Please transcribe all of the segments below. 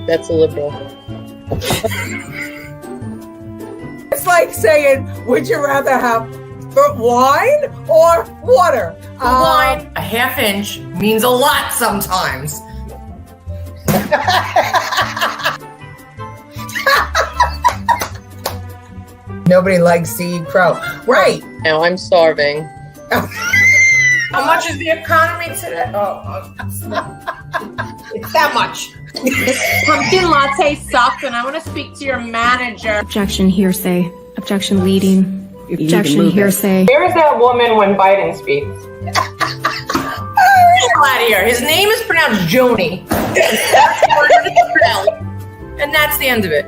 That's a liberal. It's like saying, would you rather have wine or water? Wine, a half inch means a lot sometimes. Nobody likes to eat crow. Right. Now I'm starving. How much is the economy today? It's that much. This pumpkin latte sucked, and I want to speak to your manager. Objection, hearsay. Objection, leading. Objection, hearsay. Where is that woman when Biden speaks? Get the hell out of here. His name is pronounced Joni. And that's the end of it.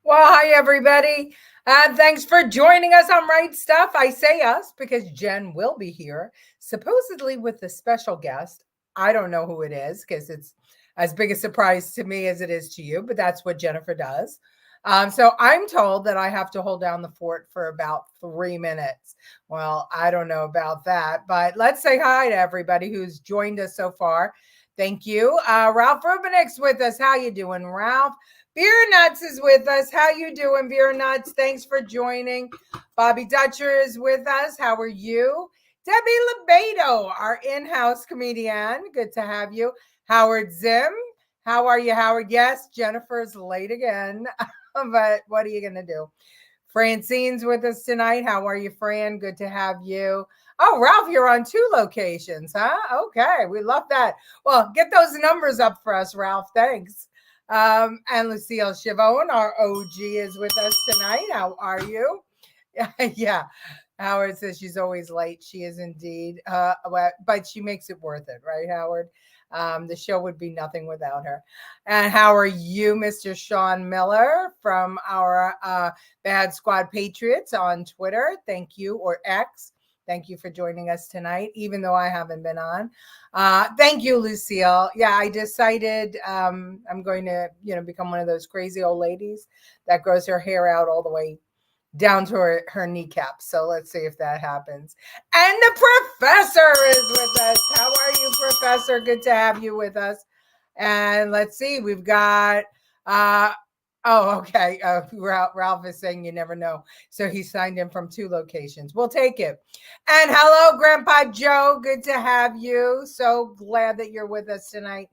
Well, hi, everybody. Thanks for joining us on Right Stuff. I say us because Jen will be here, supposedly with a special guest. I don't know who it is because it's as big a surprise to me as it is to you, but that's what Jennifer does. So I'm told that I have to hold down the fort for about 3 minutes. Well, I don't know about that, but let's say hi to everybody who's joined us so far. Thank you. Ralph Rubinick's with us. How you doing, Ralph? Beer Nuts is with us. How you doing, Beer Nuts? Thanks for joining. Bobby Dutcher is with us. How are you? Debbie Lebedo, our in-house comedian. Good to have you. Howard Zim. How are you, Howard? Yes, Jennifer's late again, but what are you going to do? Francine's with us tonight. How are you, Fran? Good to have you. Oh, Ralph, you're on 2 locations, huh? Okay, we love that. Well, get those numbers up for us, Ralph. Thanks. And Lucille Chavone, our OG, is with us tonight. How are you? Yeah. Howard says she's always late. She is indeed. But she makes it worth it, right, Howard? The show would be nothing without her. And how are you, Mr. Sean Miller from our Bad Squad Patriots on Twitter? Thank you, or X. Thank you for joining us tonight, even though I haven't been on. Thank you, Lucille. Yeah, I decided I'm going to, become one of those crazy old ladies that grows her hair out all the way down to her kneecaps. So let's see if that happens. And the professor is with us. How are you, Professor? Good to have you with us. And let's see, we've got okay. Ralph is saying you never know. So he signed in from 2 locations. We'll take it. And hello, Grandpa Joe. Good to have you. So glad that you're with us tonight.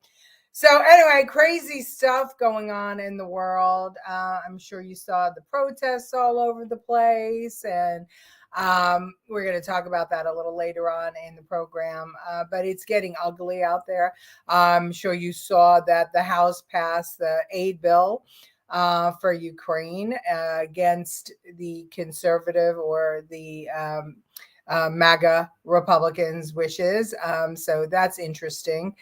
So anyway, crazy stuff going on in the world. I'm sure you saw the protests all over the place. And we're going to talk about that a little later on in the program. But it's getting ugly out there. I'm sure you saw that the House passed the aid bill for Ukraine against the conservative or the MAGA Republicans' wishes. So that's interesting.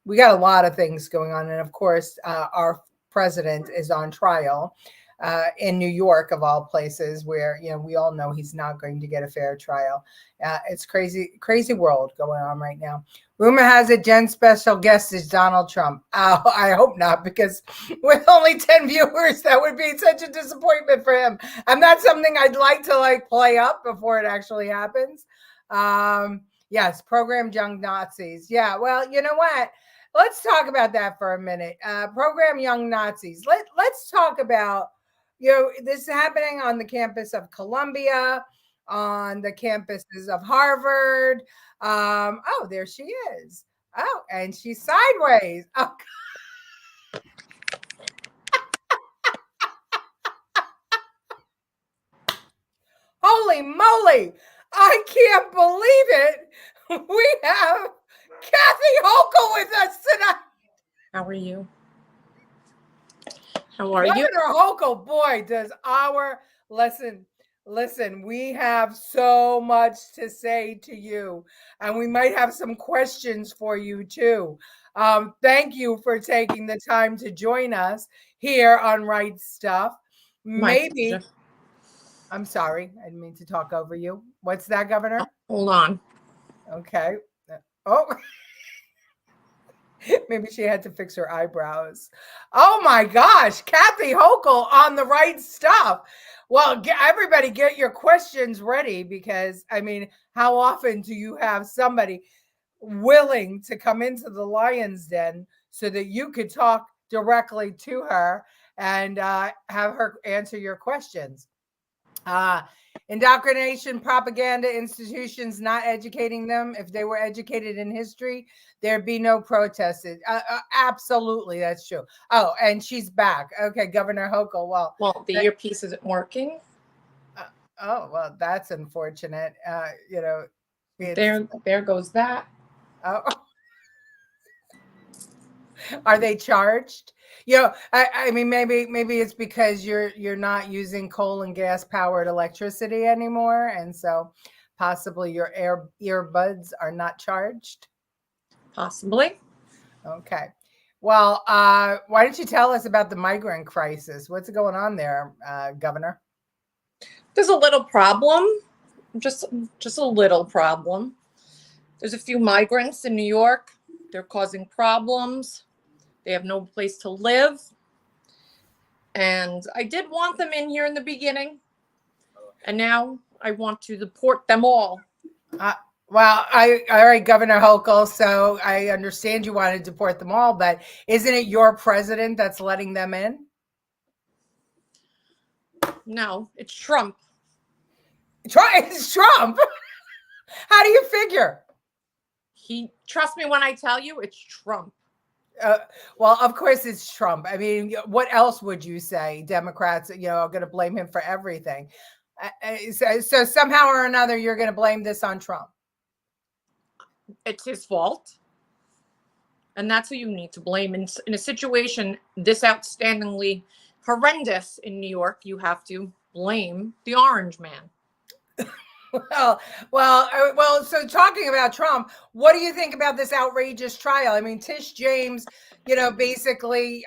We got a lot of things going on. And of course, our president is on trial in New York, of all places, where, we all know he's not going to get a fair trial. It's crazy world going on right now. Rumor has it Jen's special guest is Donald Trump. I hope not, because with only 10 viewers, that would be such a disappointment for him. And that's something I'd like to play up before it actually happens. Yes, programmed young Nazis. Yeah, well, you know what? Let's talk about that for a minute. Program young Nazis. Let's talk about, this is happening on the campus of Columbia, on the campuses of Harvard. Oh, there she is. Oh, and she's sideways. Oh. Holy moly. I can't believe it. We have Kathy Hochul with us tonight. How are you? How are you? Governor Hochul, boy, does our listen, we have so much to say to you, and we might have some questions for you too. Thank you for taking the time to join us here on Right Stuff. Maybe, I'm sorry, I didn't mean to talk over you. What's that, Governor? Hold on. Okay. Oh. Maybe she had to fix her eyebrows. Oh my gosh, Kathy Hochul on the right stuff. Well, everybody get your questions ready because, I mean, how often do you have somebody willing to come into the lion's den so that you could talk directly to her and have her answer your questions? Indoctrination, propaganda, institutions not educating them. If they were educated in history, there'd be no protests. Absolutely, that's true. Oh, and she's back. Okay, Governor Hochul. Well, the earpiece isn't working. Oh, well, that's unfortunate. There goes that. Oh. Are they charged? I mean, maybe it's because you're not using coal and gas powered electricity anymore, and so possibly your earbuds are not charged. Possibly. Okay. Well, why don't you tell us about the migrant crisis? What's going on there, Governor? There's a little problem, just a little problem. There's a few migrants in New York. They're causing problems. They have no place to live. And I did want them in here in the beginning. And now I want to deport them all. Well, all right, Governor Hochul. So I understand you want to deport them all, but isn't it your president that's letting them in? No, it's Trump. It's Trump. How do you figure? Trust me when I tell you, it's Trump. Well, of course it's Trump. I mean, what else would you say? Democrats, are going to blame him for everything. So somehow or another, you're going to blame this on Trump. It's his fault. And that's who you need to blame. In a situation this outstandingly horrendous in New York, you have to blame the orange man. Well. So talking about Trump, what do you think about this outrageous trial? I mean, Tish James, basically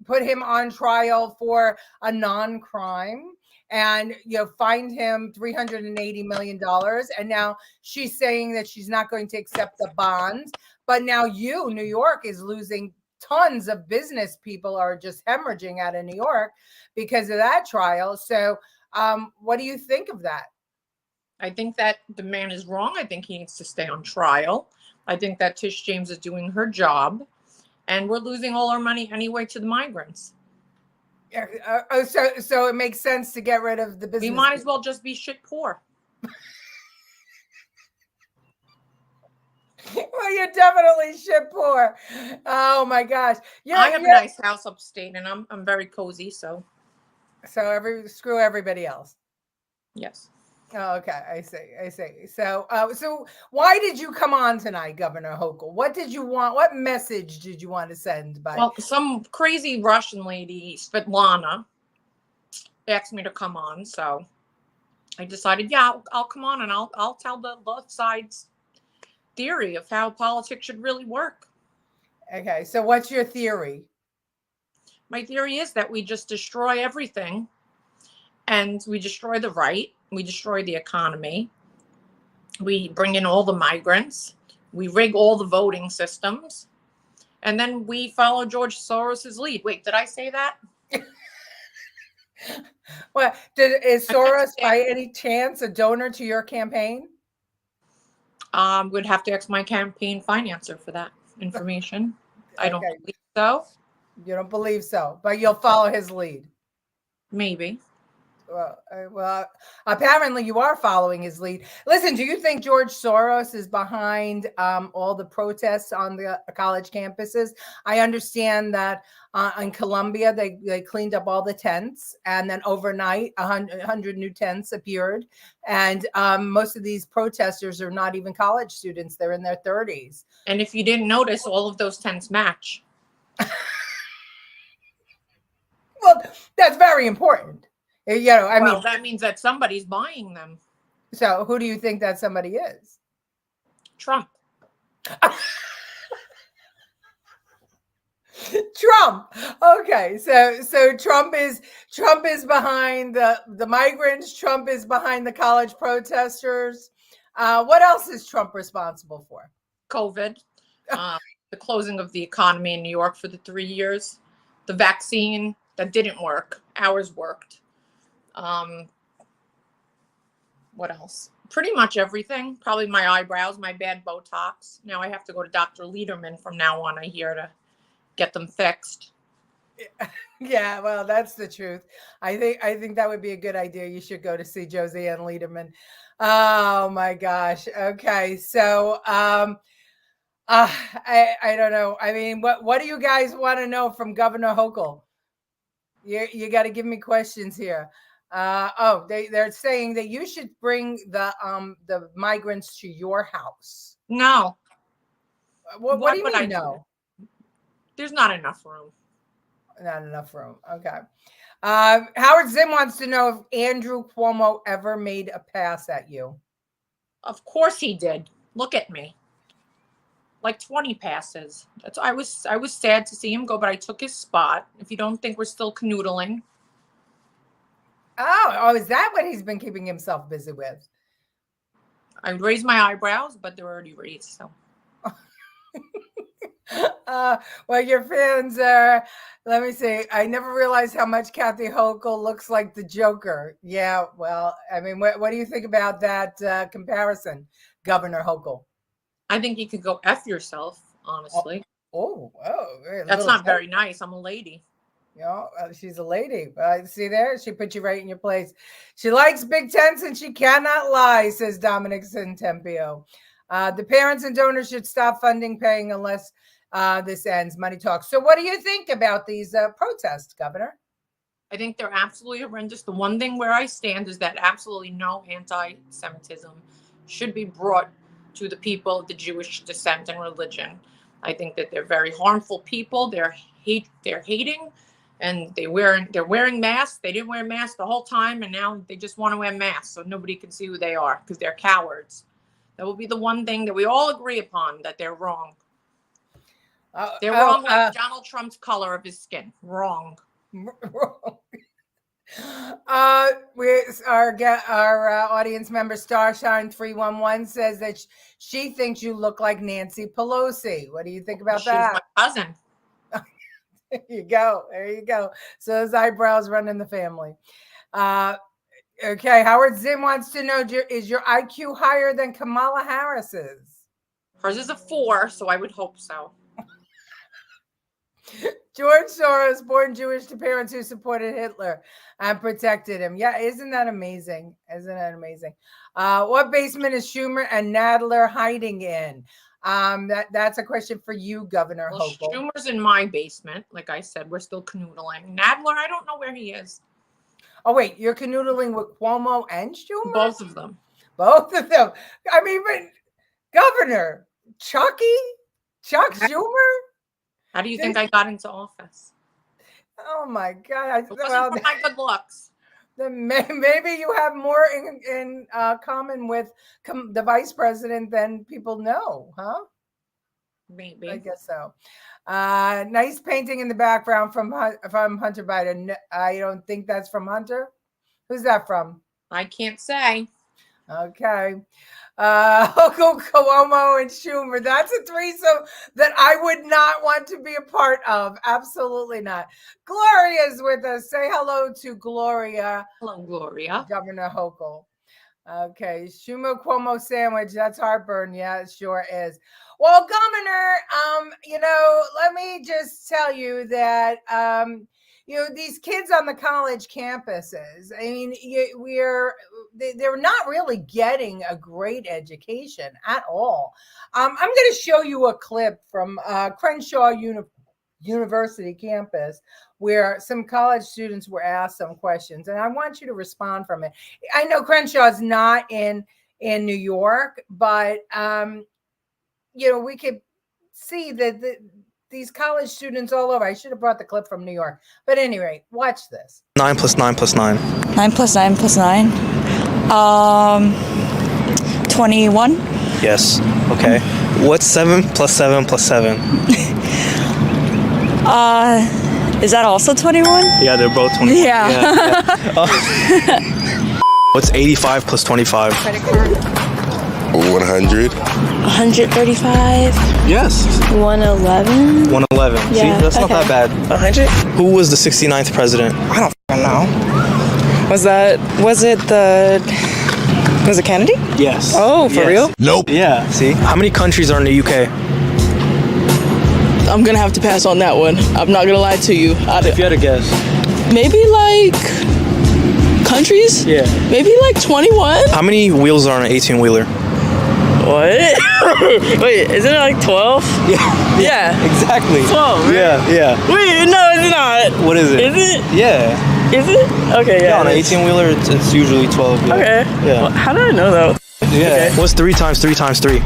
put him on trial for a non-crime and fined him $380 million. And now she's saying that she's not going to accept the bonds. But now New York is losing tons of business. People are just hemorrhaging out of New York because of that trial. So what do you think of that? I think that the man is wrong. I think he needs to stay on trial. I think that Tish James is doing her job, and we're losing all our money anyway to the migrants. So it makes sense to get rid of the business. We might as well just be shit poor. Well, you're definitely shit poor. Oh my gosh! I have a nice house upstate, and I'm very cozy. So screw everybody else. Yes. Oh, okay, I see. So why did you come on tonight, Governor Hochul? What did you want? What message did you want to send? Well, some crazy Russian lady, Svetlana, asked me to come on, so I decided, I'll come on and I'll tell the left side's theory of how politics should really work. Okay, so what's your theory? My theory is that we just destroy everything, and we destroy the right. We destroy the economy. We bring in all the migrants. We rig all the voting systems. And then we follow George Soros's lead. Wait, did I say that? Well, is Soros by any chance a donor to your campaign? Would have to ask my campaign financer for that information. Okay. I don't believe so. You don't believe so, but you'll follow his lead. Maybe. Well, apparently you are following his lead. Listen, do you think George Soros is behind all the protests on the college campuses? I understand that in Columbia, they cleaned up all the tents, and then overnight, 100 new tents appeared. And most of these protesters are not even college students. They're in their 30s. And if you didn't notice, all of those tents match. Well, that's very important. I mean, that means that somebody's buying them. So who do you think that somebody is? Trump. Trump. Okay. So Trump is behind the migrants. Trump is behind the college protesters. What else is Trump responsible for? COVID. the closing of the economy in New York for the 3 years, the vaccine that didn't work, ours worked. What else? Pretty much everything. Probably my eyebrows, my bad Botox. Now I have to go to Dr. Lederman from now on, I hear, to get them fixed. Yeah, well, that's the truth. I think that would be a good idea. You should go to see Josie Ann Lederman. Oh my gosh. Okay. So I don't know. I mean, what do you guys want to know from Governor Hochul? You got to give me questions here. They're saying that you should bring the migrants to your house. No. What do you mean no? There's not enough room. Not enough room. Okay. Howard Zinn wants to know if Andrew Cuomo ever made a pass at you. Of course he did. Look at me. Like 20 passes. I was sad to see him go, but I took his spot. If you don't think we're still canoodling. Oh, is that what he's been keeping himself busy with? I raised my eyebrows, but they're already raised, so. Well, your fans are, let me see. I never realized how much Kathy Hochul looks like the Joker. Yeah, well, I mean, what do you think about that comparison, Governor Hochul? I think you could go F yourself, honestly. Oh, that's not very nice. I'm a lady. You know, she's a lady. See there? She put you right in your place. She likes big tents and she cannot lie, says Dominic Centempio. The parents and donors should stop funding paying unless this ends. Money talks. So what do you think about these protests, Governor? I think they're absolutely horrendous. The one thing where I stand is that absolutely no anti-Semitism should be brought to the people of the Jewish descent and religion. I think that they're very harmful people. They're hating, and they're wearing masks. They didn't wear masks the whole time, and now they just want to wear masks so nobody can see who they are because they're cowards. That will be the one thing that we all agree upon, that they're wrong. They're wrong like Donald Trump's color of his skin. Wrong. Our audience member Starshine311 says that she thinks you look like Nancy Pelosi. What do you think about that? She's my cousin. There you go. So those eyebrows run in the family. Okay, Howard Zinn wants to know, is your IQ higher than Kamala Harris's? Hers is a 4, so I would hope so. George Soros, born Jewish to parents who supported Hitler and protected him. Yeah, isn't that amazing? What basement is Schumer and Nadler hiding in? That's a question for you, Governor Hochul. Schumer's in my basement. Like I said, we're still canoodling. Nadler, I don't know where he is. Oh, wait, you're canoodling with Cuomo and Schumer? Both of them. I mean, but Governor, Chuck Schumer? How do you think I got into office? Oh my God! It wasn't for my good looks. Then maybe you have more in common with the vice president than people know, huh? Maybe. I guess so. Nice painting in the background from Hunter Biden. I don't think that's from Hunter. Who's that from? I can't say. Okay. Hochul, Cuomo, and Schumer. That's a threesome that I would not want to be a part of. Absolutely not. Gloria's with us. Say hello to Gloria. Hello, Gloria. Governor Hochul. Okay. Schumer, Cuomo sandwich. That's heartburn. Yeah, it sure is. Well, Governor, let me just tell you that, these kids on the college campuses, I mean, they're not really getting a great education at all. I'm going to show you a clip from Crenshaw University campus where some college students were asked some questions, and I want you to respond from it. I know Crenshaw is not in New York, but, we could see that these college students all over. I should have brought the clip from New York. But anyway, watch this. 9 plus 9 plus 9. 9 plus 9 plus 9. 21. Yes. Okay. What's 7 plus 7 plus 7? Is that also 21? Yeah, they're both 21. Yeah. What's 85 plus 25? 100. 135. Yes. 111. 111. Yeah, See, that's not okay. that bad. 100? Who was the 69th president? I don't fucking know. Was it Kennedy? Yes. Oh, for real? Nope. Yeah. See? How many countries are in the UK? I'm gonna have to pass on that one. I'm not gonna lie to you. If you had a guess. Maybe like countries? Yeah. Maybe like 21? How many wheels are on an 18-wheeler? What? Wait, isn't it like 12? Yeah. Exactly. 12, right? Yeah. Wait, no, it's not. What is it? Is it? Yeah. Is it? Okay, yeah. Yeah, on an it is. 18-wheeler, it's usually 12. Yeah. Okay. Yeah. Well, how did I know that? Yeah. Okay. What's 3 times 3 times 3?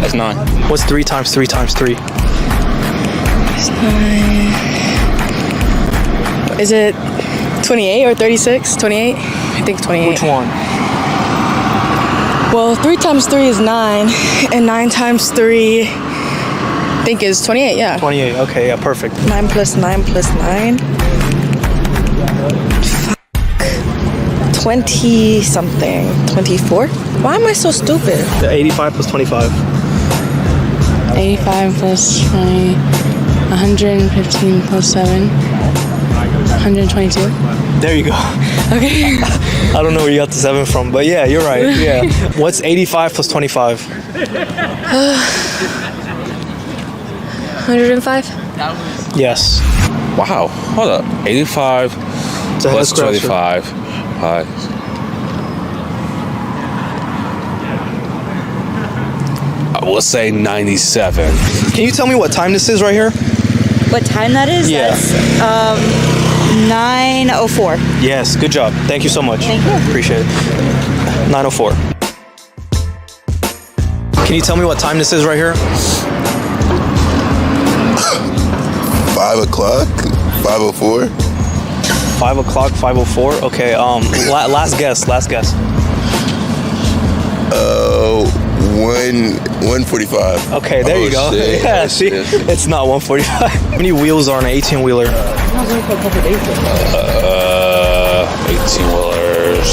That's 9. What's 3 times 3 times 3? Is it 28 or 36? 28? I think 28. Which one? Well, 3 times 3 is 9, and 9 times 3 I think is 28, yeah. 28. Okay, yeah, perfect. 9 plus 9 plus 9. 20 something. 24? Why am I so stupid? The 85 plus 25. 85 plus 20, 115 plus 7, 122. There you go. Okay. I don't know where you got the 7 from, but yeah, you're right. Yeah. What's 85 plus 25? 105? Yes. Wow. Hold up. 85 It's a plus head scratcher. 25. I will say 97. Can you tell me what time this is right here? What time that is? Yeah. That's 9:04. Yes, good job. Thank you so much. Thank you. Appreciate it. 9:04. Can you tell me what time this is right here? 5 o'clock, 5:04. 5 o'clock, 5:04. Okay. Last guess. 1:45. Okay, there you go. Shit. Yeah, see, it's not 145. How many wheels are on an 18-wheeler? 18-wheelers.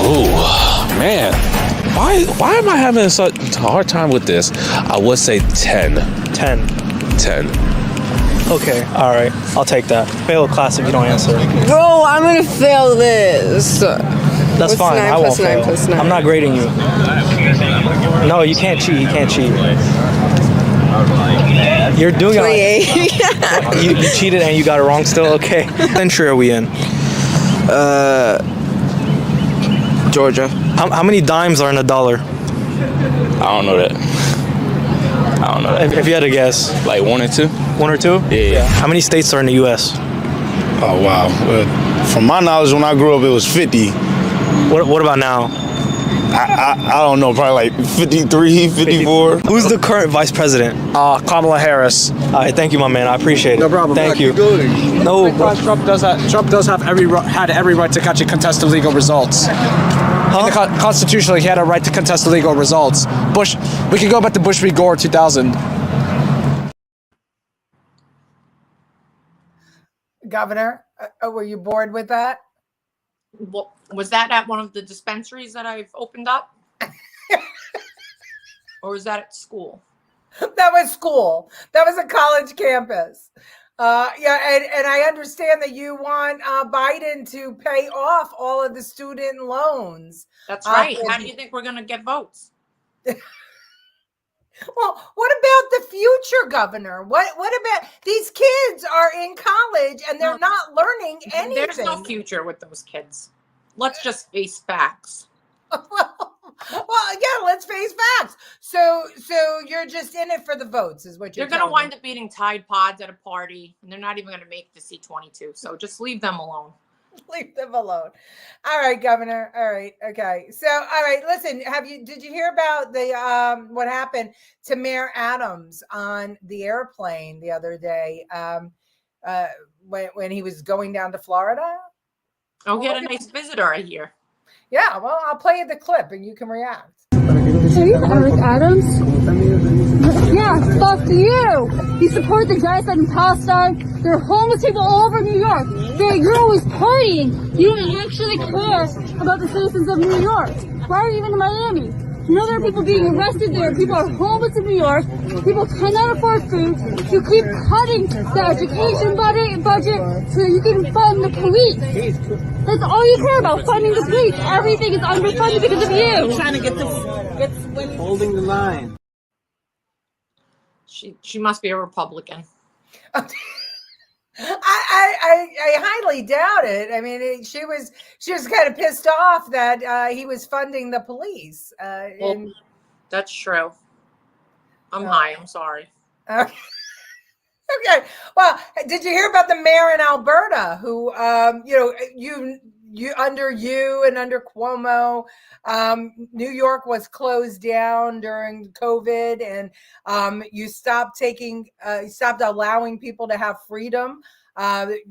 Oh, man. Why am I having such a hard time with this? I would say 10. 10. 10. Okay, all right. I'll take that. Fail class if you don't answer. Bro, I'm gonna fail this. That's What's fine. 9 I won't plus 9 fail. plus 9? I'm not grading you. No, you can't cheat. You can't cheat. You're doing it. 28. You cheated and you got it wrong still? Okay. What century are we in? Georgia. How many dimes are in a dollar? I don't know that. If you had to guess. Like 1 or 2? 1 or 2? Yeah. How many states are in the U.S.? Oh, wow. From my knowledge, when I grew up, it was 50. What about now? I don't know, probably like 53, 54. Who's the current vice president? Kamala Harris. All right, thank you, my man. I appreciate it. No problem. Thank you. No, bro. Trump does have every right to catch and contest the legal results. Constitutionally, he had a right to contest the legal results. Bush, we can go back to Bush v. Gore 2000. Governor, were you bored with that? Well, was that at one of the dispensaries that I've opened up? Or was that at school? That was school. That was a college campus. And I understand that you want Biden to pay off all of the student loans. That's right. How do you think we're going to get votes? Well, what about the future, Governor? What about these kids are in college and they're not learning anything? There's no future with those kids. Let's just face facts. Well, yeah, let's face facts. So you're just in it for the votes, is what you're They're going to telling wind up eating Tide Pods at a party, and they're not even going to make the C-22. So just leave them alone. Leave them alone. All right, Governor. All right. Okay. So, all right. Listen, did you hear about the what happened to Mayor Adams on the airplane the other day when he was going down to Florida? Oh, he had a nice visitor, I hear. Yeah. Well, I'll play you the clip and you can react. Hey, Eric Adams? Yeah, fuck to you. You support the genocide in Palestine. There are homeless people all over New York. You're always partying. You don't actually care about the citizens of New York. Why are you even in Miami? You know there are people being arrested there. People are homeless in New York. People cannot afford food. You keep cutting the education budget so that you can fund the police. That's all you care about, funding the police. Everything is underfunded because of you. Trying to get holding the line. She must be a Republican. I highly doubt it. I mean, she was kind of pissed off that he was funding the police. Well, that's true. I'm high. I'm sorry. Okay. Okay. Well, did you hear about the mayor in Alberta who, under you and under Cuomo, New York was closed down during COVID, and you stopped allowing people to have freedom.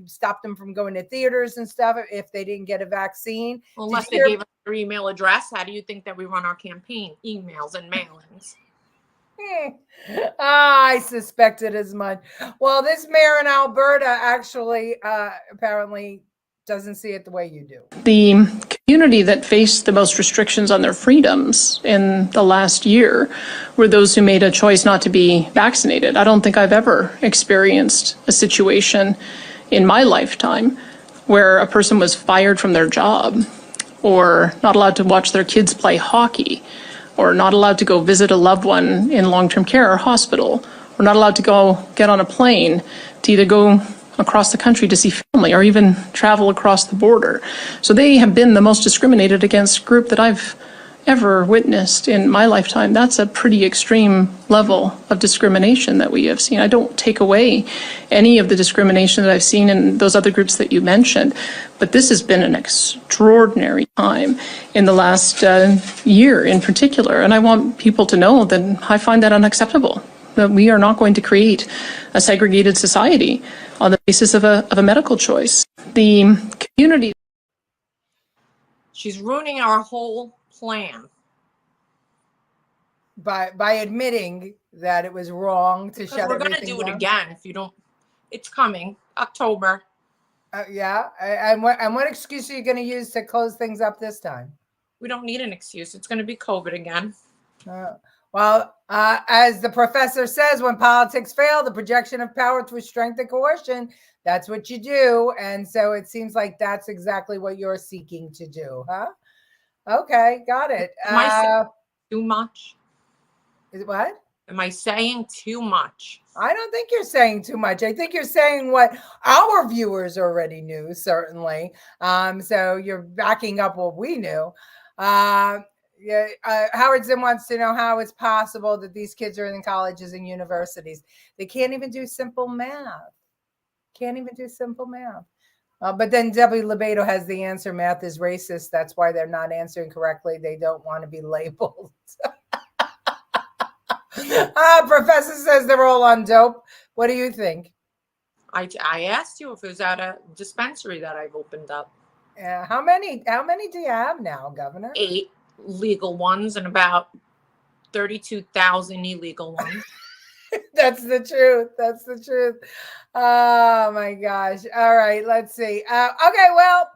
Stopped them from going to theaters and stuff if they didn't get a vaccine. Unless they gave us their email address, how do you think that we run our campaign? Emails and mailings. I suspected as much. Well, this mayor in Alberta actually apparently doesn't see it the way you do. The community that faced the most restrictions on their freedoms in the last year were those who made a choice not to be vaccinated. I don't think I've ever experienced a situation in my lifetime where a person was fired from their job, or not allowed to watch their kids play hockey, or not allowed to go visit a loved one in long-term care or hospital, or not allowed to go get on a plane to either go across the country to see family or even travel across the border. So they have been the most discriminated against group that I've ever witnessed in my lifetime. That's a pretty extreme level of discrimination that we have seen. I don't take away any of the discrimination that I've seen in those other groups that you mentioned, but this has been an extraordinary time in the last year in particular. And I want people to know that I find that unacceptable, that we are not going to create a segregated society on the basis of a medical choice. The community. She's ruining our whole plan by admitting that it was wrong to shut everything down. We're going to do it again if you don't. It's coming October. Yeah, and what excuse are you going to use to close things up this time? We don't need an excuse. It's going to be COVID again. Well, as the professor says, when politics fail, the projection of power through strength and coercion, that's what you do. And so it seems like that's exactly what you're seeking to do, huh? Okay, got it. Am I saying too much? Is it what? Am I saying too much? I don't think you're saying too much. I think you're saying what our viewers already knew, certainly. So you're backing up what we knew. Howard Zinn wants to know how it's possible that these kids are in colleges and universities. They can't even do simple math. But then W. Lebedo has the answer. Math is racist. That's why they're not answering correctly. They don't want to be labeled. Professor says they're all on dope. What do you think? I asked you if it was at a dispensary that I've opened up. How many do you have now, Governor? 8 legal ones and about 32,000 illegal ones. That's the truth. Oh my gosh. All right, let's see. Okay, well,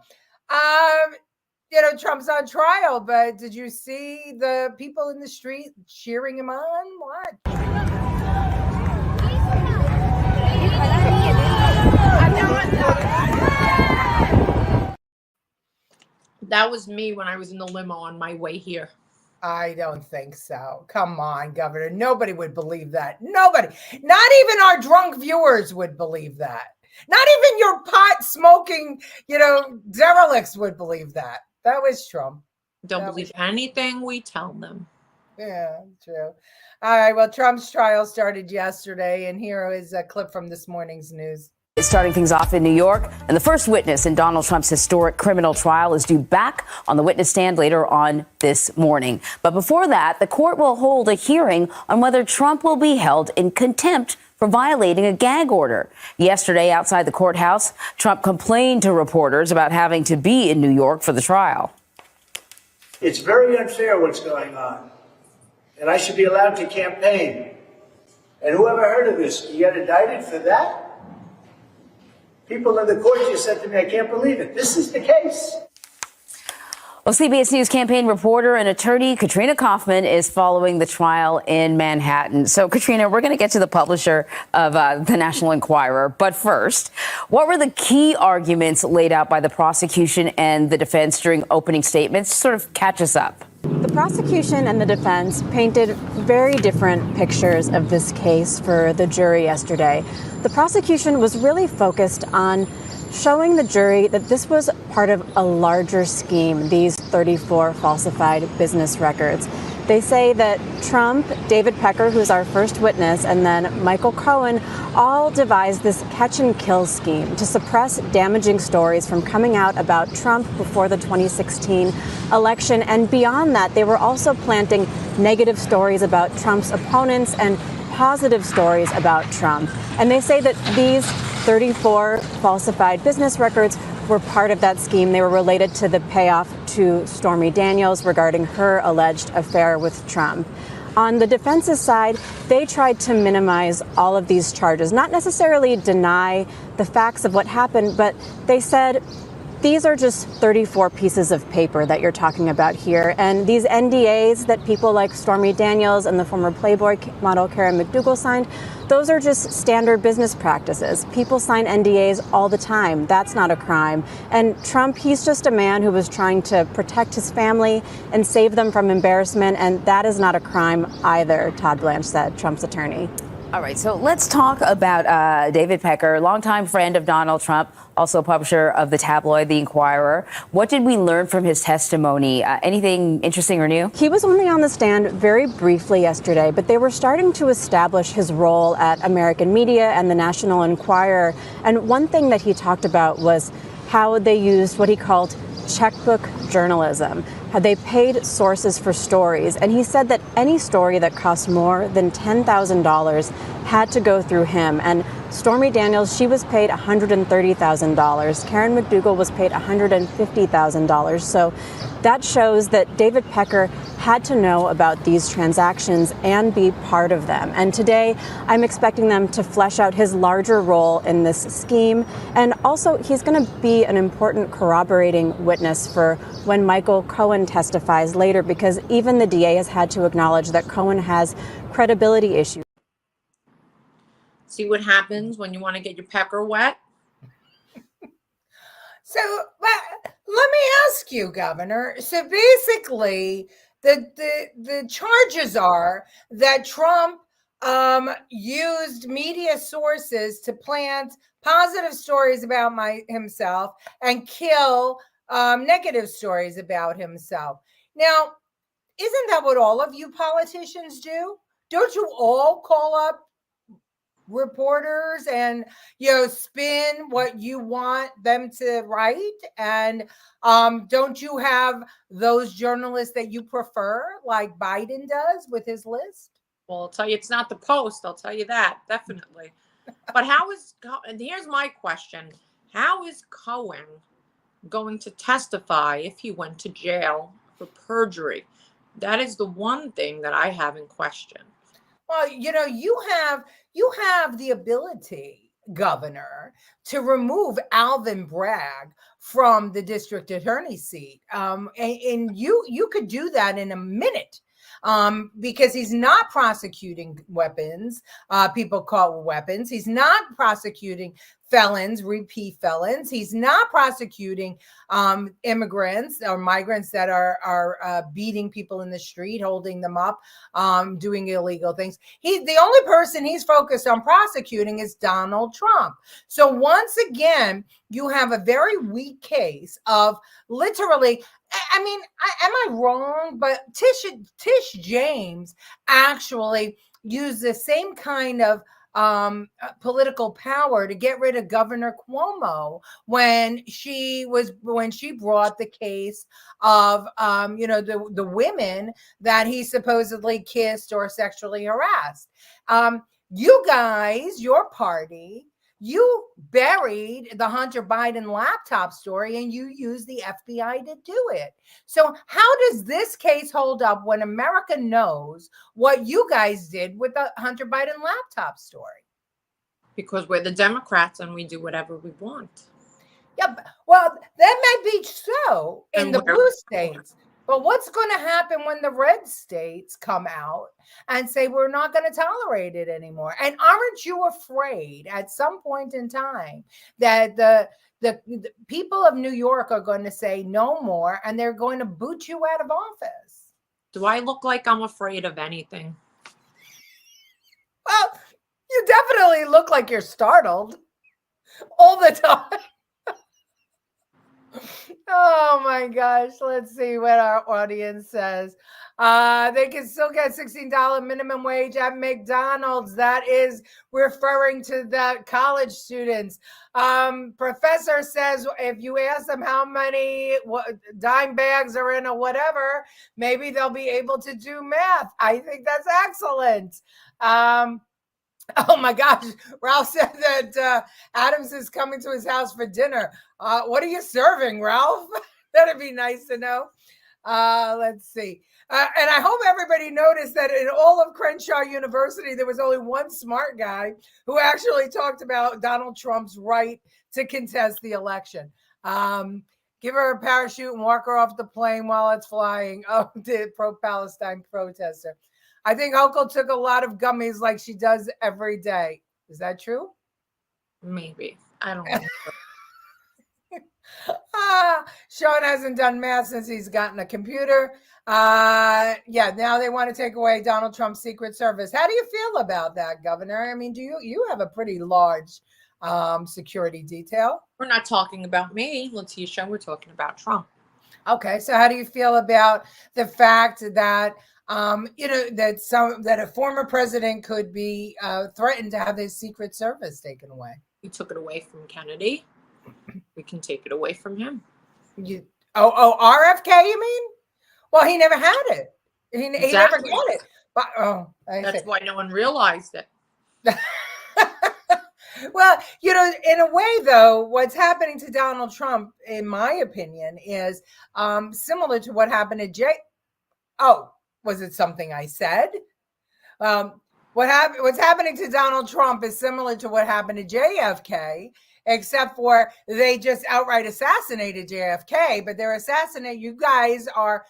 Trump's on trial, but did you see the people in the street cheering him on? What? That was me when I was in the limo on my way here. I don't think so. Come on, Governor. Nobody would believe that. Nobody. Not even our drunk viewers would believe that. Not even your pot smoking, derelicts would believe that. That was Trump. Don't believe anything we tell them. Yeah, true. All right. Well, Trump's trial started yesterday, and here is a clip from this morning's news. Starting things off in New York, and the first witness in Donald Trump's historic criminal trial is due back on the witness stand later on this morning. But before that, the court will hold a hearing on whether Trump will be held in contempt for violating a gag order. Yesterday, outside the courthouse, Trump complained to reporters about having to be in New York for the trial. It's very unfair what's going on, and I should be allowed to campaign. And whoever heard of this, you got indicted for that? People in the court just said to me, I can't believe it. This is the case. Well, CBS News campaign reporter and attorney Katrina Kaufman is following the trial in Manhattan. So, Katrina, we're going to get to the publisher of the National Enquirer. But first, what were the key arguments laid out by the prosecution and the defense during opening statements? Sort of catch us up. The prosecution and the defense painted very different pictures of this case for the jury yesterday. The prosecution was really focused on showing the jury that this was part of a larger scheme, these 34 falsified business records. They say that Trump, David Pecker, who's our first witness, and then Michael Cohen all devised this catch and kill scheme to suppress damaging stories from coming out about Trump before the 2016 election. And beyond that, they were also planting negative stories about Trump's opponents and positive stories about Trump. And they say that these 34 falsified business records were part of that scheme. They were related to the payoff to Stormy Daniels regarding her alleged affair with Trump. On the defense's side, they tried to minimize all of these charges, not necessarily deny the facts of what happened, but they said, these are just 34 pieces of paper that you're talking about here. And these NDAs that people like Stormy Daniels and the former Playboy model Karen McDougal signed, those are just standard business practices. People sign NDAs all the time. That's not a crime. And Trump, he's just a man who was trying to protect his family and save them from embarrassment. And that is not a crime either, Todd Blanche said, Trump's attorney. All right, so let's talk about David Pecker, longtime friend of Donald Trump, also publisher of the tabloid The Enquirer. What did we learn from his testimony? Anything interesting or new? He was only on the stand very briefly yesterday, but they were starting to establish his role at American media and the National Enquirer. And one thing that he talked about was how they used what he called checkbook journalism, how they paid sources for stories. And he said that any story that cost more than $10,000 had to go through him. And Stormy Daniels, she was paid $130,000. Karen McDougal was paid $150,000. So that shows that David Pecker had to know about these transactions and be part of them. And today, I'm expecting them to flesh out his larger role in this scheme. And also, he's going to be an important corroborating witness for when Michael Cohen testifies later, because even the DA has had to acknowledge that Cohen has credibility issues. See what happens when you want to get your pecker wet? So let me ask you, Governor. So basically, the charges are that Trump used media sources to plant positive stories about himself and kill negative stories about himself. Now, isn't that what all of you politicians do? Don't you all call up reporters and spin what you want them to write? And don't you have those journalists that you prefer, like Biden does with his list? Well, I'll tell you, it's not the Post. I'll tell you that, definitely. But and here's my question. How is Cohen going to testify if he went to jail for perjury? That is the one thing that I have in question. Well, you have the ability, Governor, to remove Alvin Bragg from the district attorney's seat. And you could do that in a minute. Because he's not prosecuting weapons, people call weapons. He's not prosecuting felons, repeat felons. He's not prosecuting immigrants or migrants that are beating people in the street, holding them up, doing illegal things. The only person he's focused on prosecuting is Donald Trump. So once again, you have a very weak case of literally, I mean, am I wrong? But Tish James actually used the same kind of political power to get rid of Governor Cuomo when she brought the case of the women that he supposedly kissed or sexually harassed. You guys, your party, you buried the Hunter Biden laptop story and you used the FBI to do it. So how does this case hold up when America knows what you guys did with the Hunter Biden laptop story? Because we're the Democrats and we do whatever we want. Yeah, well, that might be so in the blue states. But what's going to happen when the red states come out and say we're not going to tolerate it anymore? And aren't you afraid at some point in time that the people of New York are going to say no more and they're going to boot you out of office? Do I look like I'm afraid of anything? Well, you definitely look like you're startled all the time. Oh my gosh. Let's see what our audience says. They can still get $16 minimum wage at McDonald's. That is referring to the college students. Professor says if you ask them how many dime bags are in a whatever, maybe they'll be able to do math. I think that's excellent. Oh my gosh. Ralph said that Adams is coming to his house for dinner. What are you serving, Ralph? That'd be nice to know. Let's see. And I hope everybody noticed that in all of Crenshaw University, there was only one smart guy who actually talked about Donald Trump's right to contest the election. Give her a parachute and walk her off the plane while it's flying. Oh, the pro-Palestine protester. I think Uncle took a lot of gummies like she does every day. Is that true? Maybe. I don't know. Sean hasn't done math since he's gotten a computer. Yeah, now they want to take away Donald Trump's Secret Service. How do you feel about that, Governor? I mean, do you have a pretty large security detail? We're not talking about me, Letitia. We're talking about Trump. Okay, so how do you feel about the fact that that a former president could be threatened to have his Secret Service taken away? We took it away from Kennedy. We can take it away from him. RFK, you mean? Well, he never had it. He never got it. But that's why no one realized it. Well, in a way, though, what's happening to Donald Trump, in my opinion, is similar to what happened to Jay. Oh, was it something I said? What's happening to Donald Trump is similar to what happened to JFK, except for they just outright assassinated JFK, but you guys are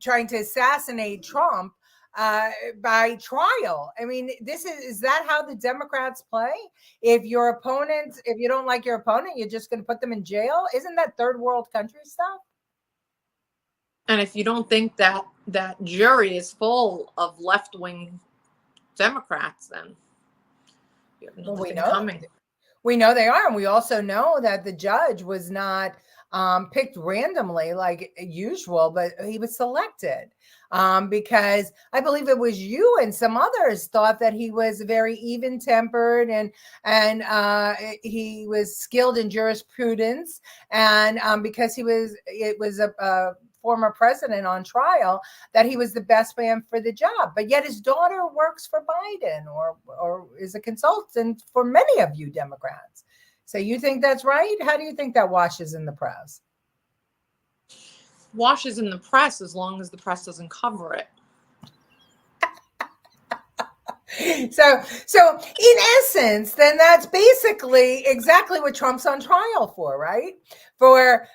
trying to assassinate Trump by trial. I mean, is that how the Democrats play? If you don't like your opponent, you're just going to put them in jail? Isn't that third world country stuff? And if you don't think that jury is full of left-wing Democrats, then you have nothing coming. We know they are, and we also know that the judge was not picked randomly like usual, but he was selected because I believe it was you and some others thought that he was very even-tempered and he was skilled in jurisprudence, and because it was a former president on trial, that he was the best man for the job. But yet his daughter works for Biden or is a consultant for many of you Democrats. So you think that's right? How do you think that washes in the press? Washes in the press as long as the press doesn't cover it. So in essence, then that's basically exactly what Trump's on trial for, right? For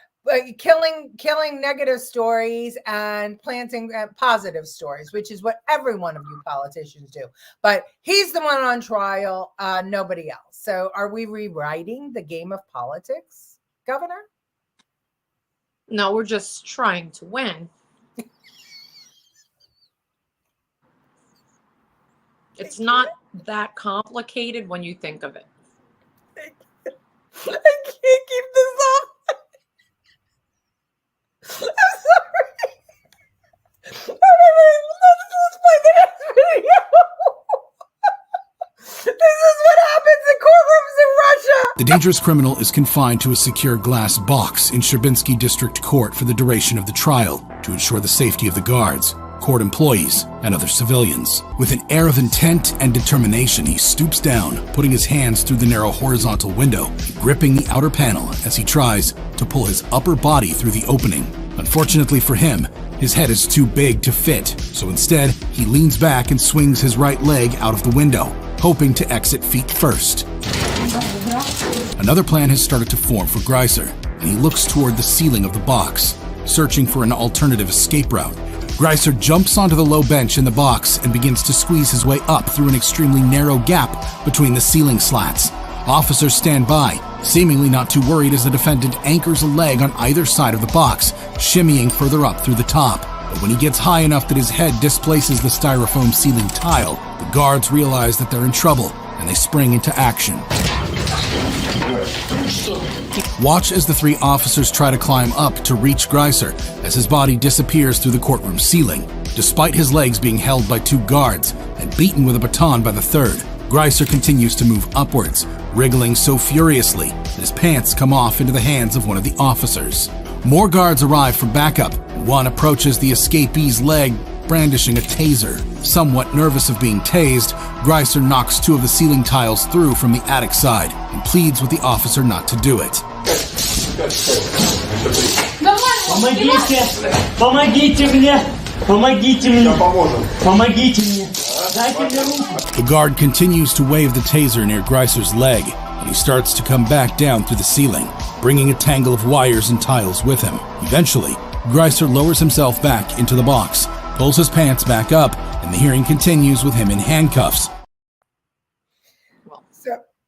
killing negative stories and planting positive stories, which is what every one of you politicians do. But he's the one on trial, nobody else. So are we rewriting the game of politics, Governor? No, we're just trying to win. It's not that complicated when you think of it. I can't keep this up. I'm sorry. Let's play the next video. This is what happens in courtrooms in Russia. The dangerous criminal is confined to a secure glass box in Sherbinski District Court for the duration of the trial to ensure the safety of the guards. court employees, and other civilians. With an air of intent and determination, he stoops down, putting his hands through the narrow horizontal window, and gripping the outer panel as he tries to pull his upper body through the opening. Unfortunately for him, his head is too big to fit, so instead, he leans back and swings his right leg out of the window, hoping to exit feet first. Another plan has started to form for Greiser, and he looks toward the ceiling of the box, searching for an alternative escape route. Greiser jumps onto the low bench in the box and begins to squeeze his way up through an extremely narrow gap between the ceiling slats. Officers stand by, seemingly not too worried as the defendant anchors a leg on either side of the box, shimmying further up through the top. But when he gets high enough that his head displaces the styrofoam ceiling tile, the guards realize that they're in trouble, and they spring into action. Watch as the three officers try to climb up to reach Greiser as his body disappears through the courtroom ceiling. Despite his legs being held by two guards and beaten with a baton by the third, Greiser continues to move upwards, wriggling so furiously that his pants come off into the hands of one of the officers. More guards arrive for backup, and one approaches the escapee's leg, brandishing a taser. Somewhat nervous of being tased, Greiser knocks two of the ceiling tiles through from the attic side and pleads with the officer not to do it. The guard continues to wave the taser near Greiser's leg, and he starts to come back down through the ceiling, bringing a tangle of wires and tiles with him. Eventually, Greiser lowers himself back into the box, pulls his pants back up, and the hearing continues with him in handcuffs. Well,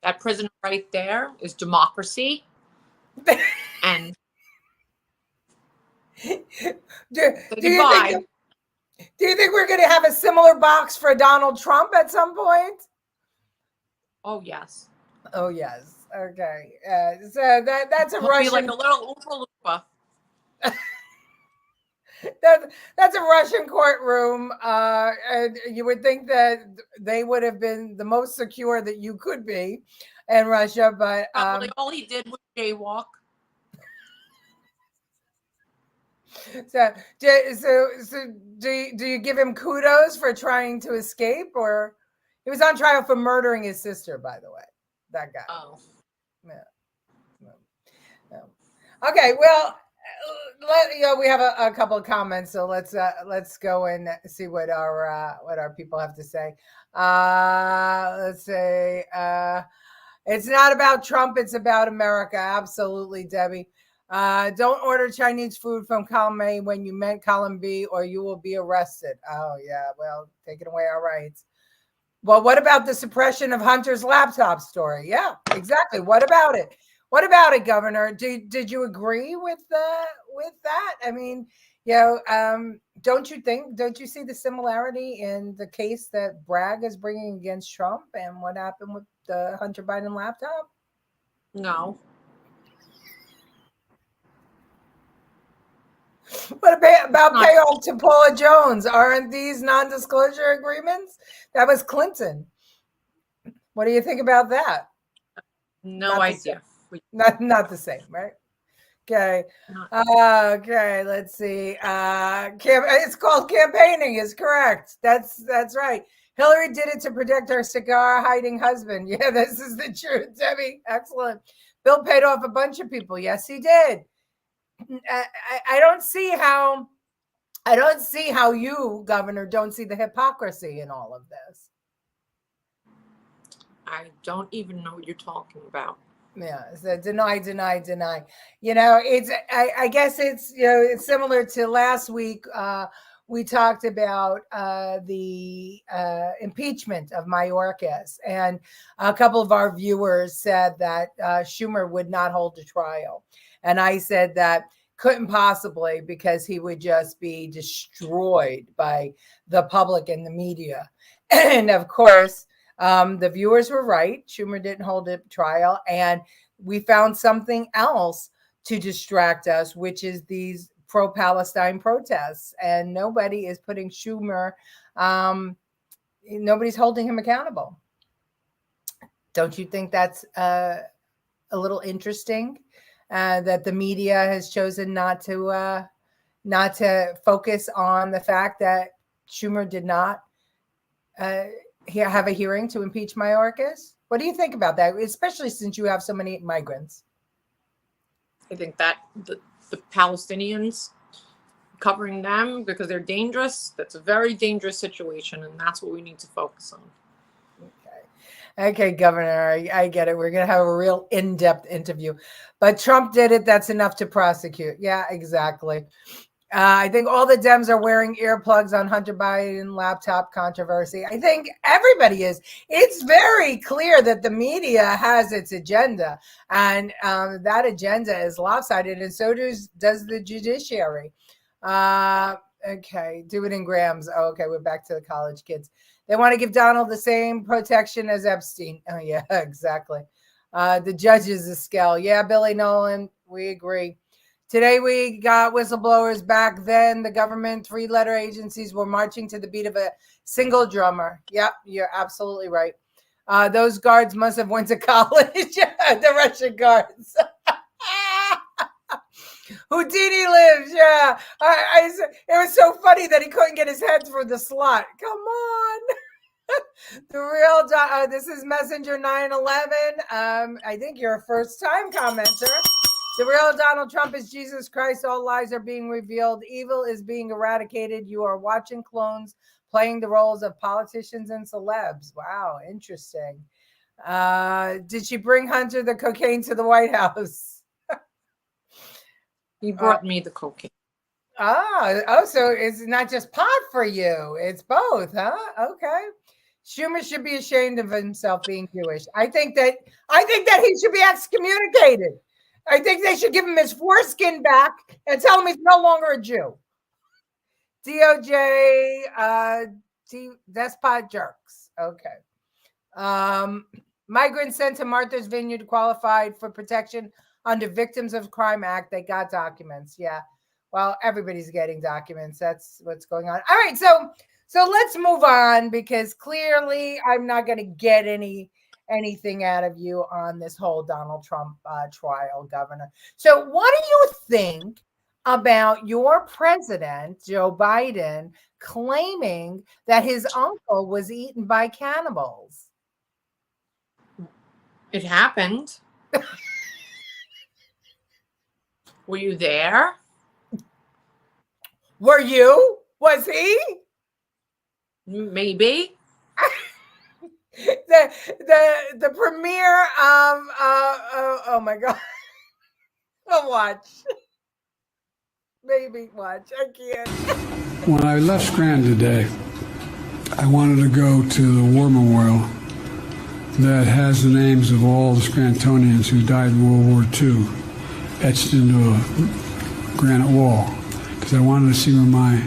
that prisoner right there is democracy. And do you think we're going to have a similar box for Donald Trump at some point? Oh, yes. Oh, yes. Okay. So that's a Russian. Be like a little Oompa Loompa. That's a Russian courtroom. And you would think that they would have been the most secure that you could be in Russia, but probably all he did was jaywalk. So do you give him kudos for trying to escape, or he was on trial for murdering his sister, by the way, that guy. Oh, yeah. No. Okay, well, we have a couple of comments, so let's go and see what our people have to say. Let's say it's not about Trump, it's about America. Absolutely, Debbie. Don't order Chinese food from column A when you meant column B, or you will be arrested. Oh, yeah. Well, taking away our rights. Well, what about the suppression of Hunter's laptop story? Yeah, exactly. What about it? What about it, Governor? Did you agree with that? I mean, don't you see the similarity in the case that Bragg is bringing against Trump and what happened with the Hunter Biden laptop? No. What about payoff to Paula Jones? Aren't these non-disclosure agreements? That was Clinton. What do you think about that? No idea. Not the same, right? Okay. Okay, let's see. It's called campaigning, is correct. That's right. Hillary did it to protect her cigar-hiding husband. Yeah, this is the truth, Debbie. Excellent. Bill paid off a bunch of people. Yes, he did. I don't see how you, Governor, don't see the hypocrisy in all of this. I don't even know what you're talking about. Yeah, so deny. I guess it's it's similar to last week. We talked about the impeachment of Mayorkas, and a couple of our viewers said that Schumer would not hold a trial. And I said that couldn't possibly, because he would just be destroyed by the public and the media. And of course, the viewers were right. Schumer didn't hold a trial. And we found something else to distract us, which is these pro-Palestine protests. And nobody is putting Schumer, nobody's holding him accountable. Don't you think that's a little interesting? That the media has chosen not to focus on the fact that Schumer did not have a hearing to impeach Mayorkas? What do you think about that, especially since you have so many migrants? I think that the Palestinians, covering them because they're dangerous, that's a very dangerous situation, and that's what we need to focus on. Okay, Governor, I get it. We're going to have a real in-depth interview. But Trump did it. That's enough to prosecute. Yeah, exactly. I think all the Dems are wearing earplugs on Hunter Biden laptop controversy. I think everybody is. It's very clear that the media has its agenda, and that agenda is lopsided, and so does the judiciary. Okay, do it in grams. Oh, okay, we're back to the college kids. They want to give Donald the same protection as Epstein. Oh, yeah, exactly. The judges, the scale. Yeah, Billy Nolan, we agree. Today we got whistleblowers. Back then, the government three-letter agencies were marching to the beat of a single drummer. Yep, you're absolutely right. Those guards must have went to college, the Russian guards. Houdini lives, yeah. It was so funny that he couldn't get his head through the slot. Come on. The real, this is Messenger 911. I think you're a first-time commenter. The real Donald Trump is Jesus Christ. All lies are being revealed. Evil is being eradicated. You are watching clones playing the roles of politicians and celebs. Wow, interesting. Did she bring Hunter the cocaine to the White House? He brought me the cocaine. So it's not just pot for you. It's both, huh? Okay. Schumer should be ashamed of himself being Jewish. I think that he should be excommunicated. I think they should give him his foreskin back and tell him he's no longer a Jew. DOJ, despot jerks. Okay. Migrants sent to Martha's Vineyard qualified for protection under Victims of Crime Act. They got documents. Yeah. Well, everybody's getting documents. That's what's going on. All right. So let's move on, because clearly I'm not going to get anything out of you on this whole Donald Trump trial, Governor. So what do you think about your president, Joe Biden, claiming that his uncle was eaten by cannibals? It happened. Were you there? Were you? Was he? Maybe. The premiere of oh my God. I'll watch. Maybe watch. I can't. When I left Scranton today, I wanted to go to the war memorial that has the names of all the Scrantonians who died in World War II etched into a granite wall, because I wanted to see where my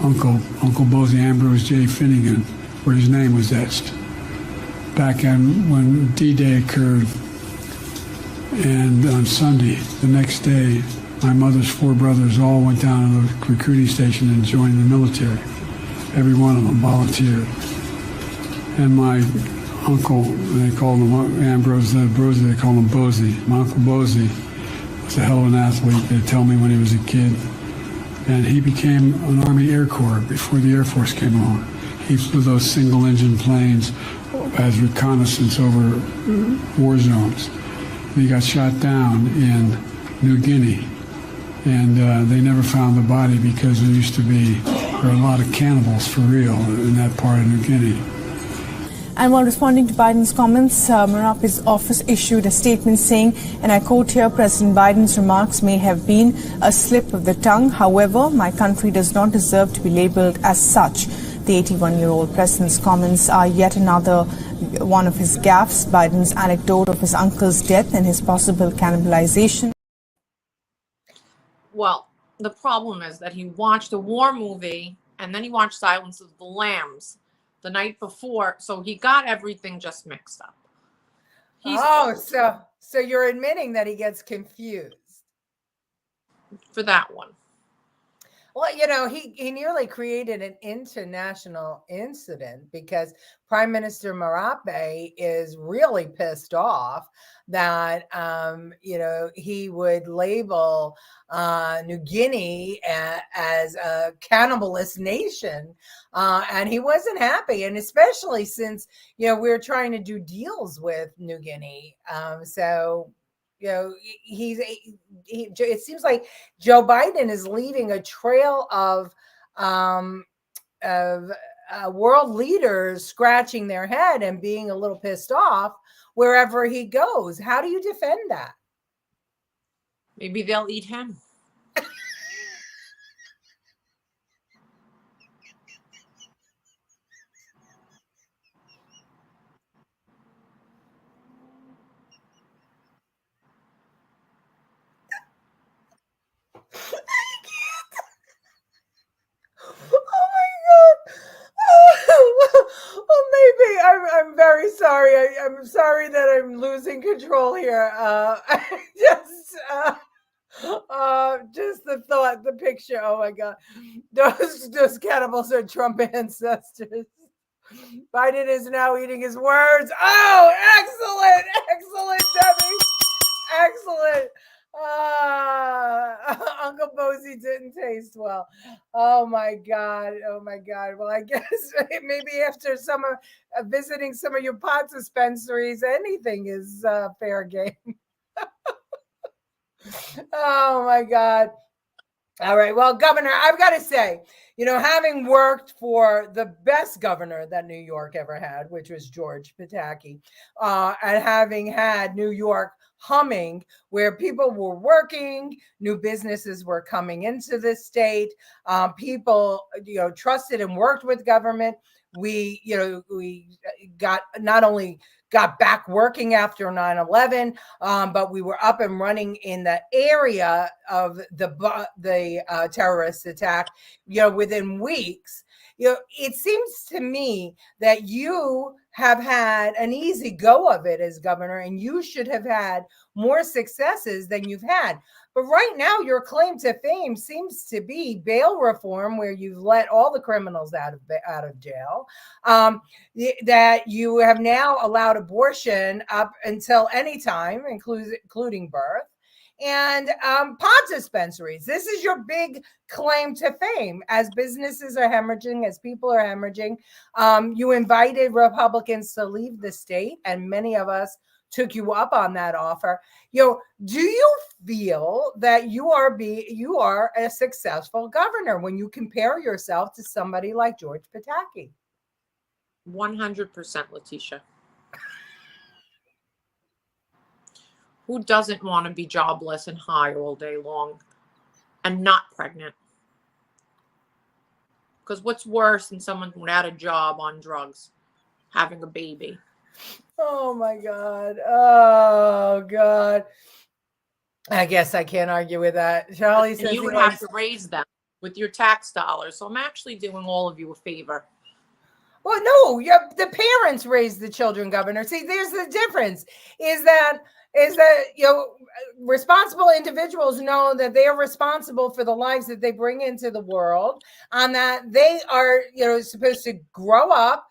Uncle Bosie Ambrose J. Finnegan, where his name was etched back when D-Day occurred. And on Sunday, the next day, my mother's four brothers all went down to the recruiting station and joined the military. Every one of them volunteered. And my uncle, they called him Ambrose Bosie, they called him Bosie. My Uncle Bosie was a hell of an athlete, they tell me, when he was a kid. And he became an Army Air Corps before the Air Force came along. He flew those single-engine planes as reconnaissance over war zones. He got shot down in New Guinea, and they never found the body because there were a lot of cannibals for real in that part of New Guinea. And while responding to Biden's comments, Marape's office issued a statement saying, and I quote here, President Biden's remarks may have been a slip of the tongue. However, my country does not deserve to be labeled as such. The 81-year-old president's comments are yet another one of his gaffes. Biden's anecdote of his uncle's death and his possible cannibalization. Well, the problem is that he watched a war movie and then he watched Silence of the Lambs the night before, so he got everything just mixed up. So you're admitting that he gets confused for that one. Well, you know, he nearly created an international incident because Prime Minister Marape is really pissed off that you know, he would label New Guinea as a cannibalist nation, and he wasn't happy, and especially since, you know, we're trying to do deals with New Guinea, so you know, it seems like Joe Biden is leaving a trail um, of world leaders scratching their head and being a little pissed off wherever he goes. How do you defend that? Maybe they'll eat him. Oh my god. Well, maybe I'm very sorry. I'm sorry that I'm losing control here. Just the thought, the picture. Oh my god, those cannibals are Trump ancestors. Biden is now eating his words. Oh, excellent, excellent, Debbie, excellent. Uncle Bosie didn't taste well. Oh my god. Oh my god. Well, I guess maybe after some of visiting some of your pot dispensaries, anything is fair game. Oh my god. All right. Well, Governor, I've got to say, you know, having worked for the best governor that New York ever had, which was George Pataki, and having had New York humming, where people were working, new businesses were coming into the state, people, you know, trusted and worked with government. We, you know, we got not only got back working after 9/11, but we were up and running in the area of the terrorist attack, you know, within weeks. You know, it seems to me that you have had an easy go of it as governor, and you should have had more successes than you've had. But right now, your claim to fame seems to be bail reform, where you've let all the criminals out of jail. That you have now allowed abortion up until any time, including birth, and pot dispensaries. This is your big claim to fame. As businesses are hemorrhaging, as people are hemorrhaging, you invited Republicans to leave the state, and many of us took you up on that offer. You know, do you feel that you are a successful governor when you compare yourself to somebody like George Pataki? 100%, Letitia. Who doesn't want to be jobless and high all day long and not pregnant? Because what's worse than someone without a job on drugs having a baby? Oh my God. Oh God. I guess I can't argue with that. Charlie And says you would have to raise them with your tax dollars. So I'm actually doing all of you a favor. Well, no, the parents raise the children, Governor. See, there's the difference. Is that you know, responsible individuals know that they are responsible for the lives that they bring into the world, and that they are, you know, supposed to grow up,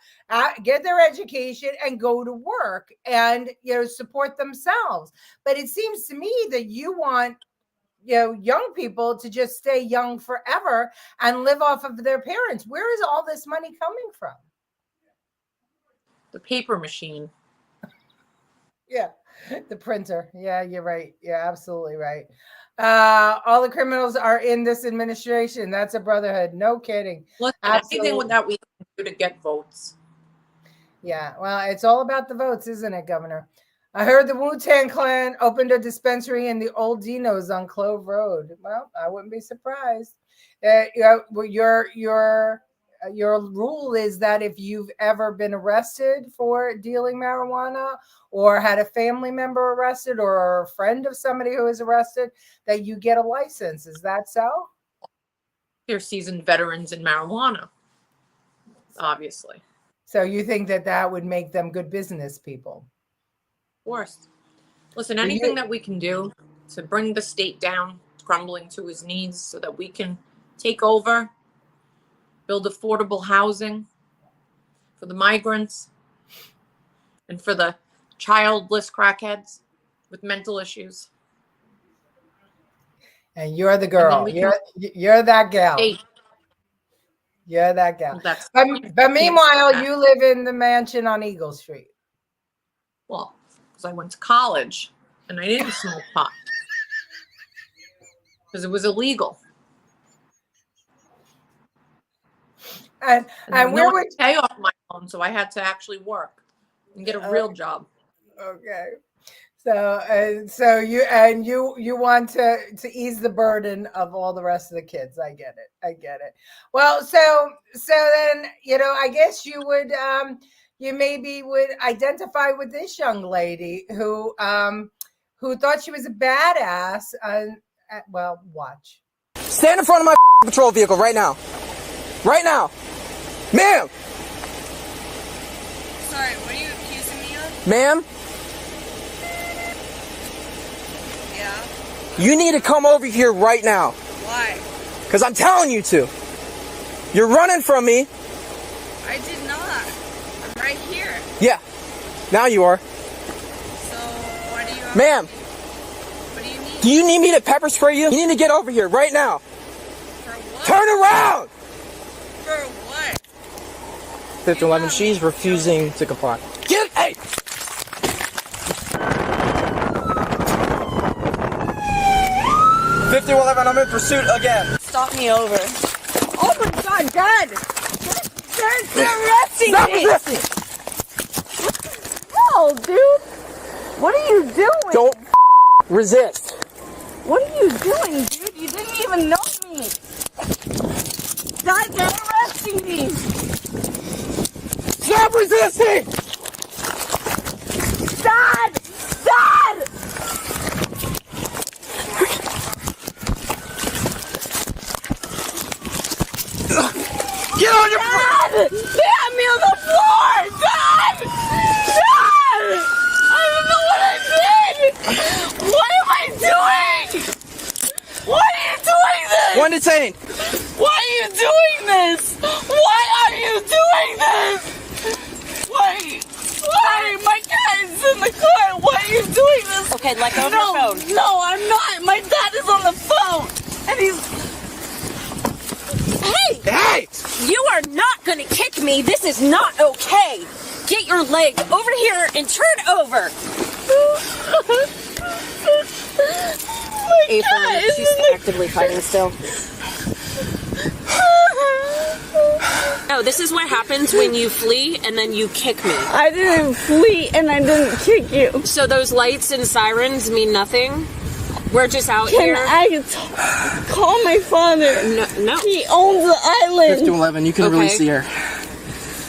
get their education, and go to work, and, you know, support themselves. But it seems to me that you want, you know, young people to just stay young forever and live off of their parents. Where is all this money coming from? The paper machine. Yeah, the printer. Yeah, you're right. You're absolutely right. All the criminals are in this administration. That's a brotherhood. No kidding. Listen, anything that we can do to get votes. Yeah, well, it's all about the votes, isn't it, Governor? I heard the Wu-Tang Clan opened a dispensary in the old Dino's on Clove Road. Well, I wouldn't be surprised. Your rule is that if you've ever been arrested for dealing marijuana, or had a family member arrested, or a friend of somebody who is arrested, that you get a license. Is that so? They're seasoned veterans in marijuana, obviously. So you think that would make them good business people? Of course. Listen, anything that we can do to bring the state down, crumbling to his knees, so that we can take over, build affordable housing for the migrants and for the childless crackheads with mental issues. And you're the girl. You're that gal. You're that gal. But meanwhile, you live in the mansion on Eagle Street. Well, because I went to college and I didn't smoke pot because it was illegal. And where would you pay off my loan? So I had to actually work and get a real job. Okay. So you want to ease the burden of all the rest of the kids. I get it. Well, so then, I guess you would you maybe would identify with this young lady who thought she was a badass. Well, watch. Stand in front of my patrol vehicle right now. Right now. Ma'am. Sorry, what are you accusing me of? Ma'am. Yeah. You need to come over here right now. Why? Because I'm telling you to. You're running from me. I did not. I'm right here. Yeah. Now you are. So, what do you have? Ma'am. What do you need? Do you need me to pepper spray you? You need to get over here right now. For what? Turn around! For what? 5011, she's refusing to comply. Get hey! 5011, I'm in pursuit again. Stop me over. Oh my God, Dad! They're arresting Stop me! resisting! No, dude! What are you doing? Don't resist. What are you doing, dude? You didn't even know me! Dad, they're arresting me! Stop resisting! Dad! Dad! Get on your Dad! They have me on the floor! Dad! Dad! I don't know what I did! What am I doing? Why are you doing this? One detained. Why are you doing this? Why are you doing this? Why? My dad is in the car. Why are you doing this? Okay, let go of your phone. No, I'm not. My dad is on the phone. And he's... Hey! Hey! You are not gonna kick me. This is not okay. Get your leg over here and turn over. April, she's actively fighting still. No, this is what happens when you flee and then you kick me. I didn't flee and I didn't kick you. So those lights and sirens mean nothing? We're just out Can here. I call my father? No. He owns the island. 5011, you can release the air.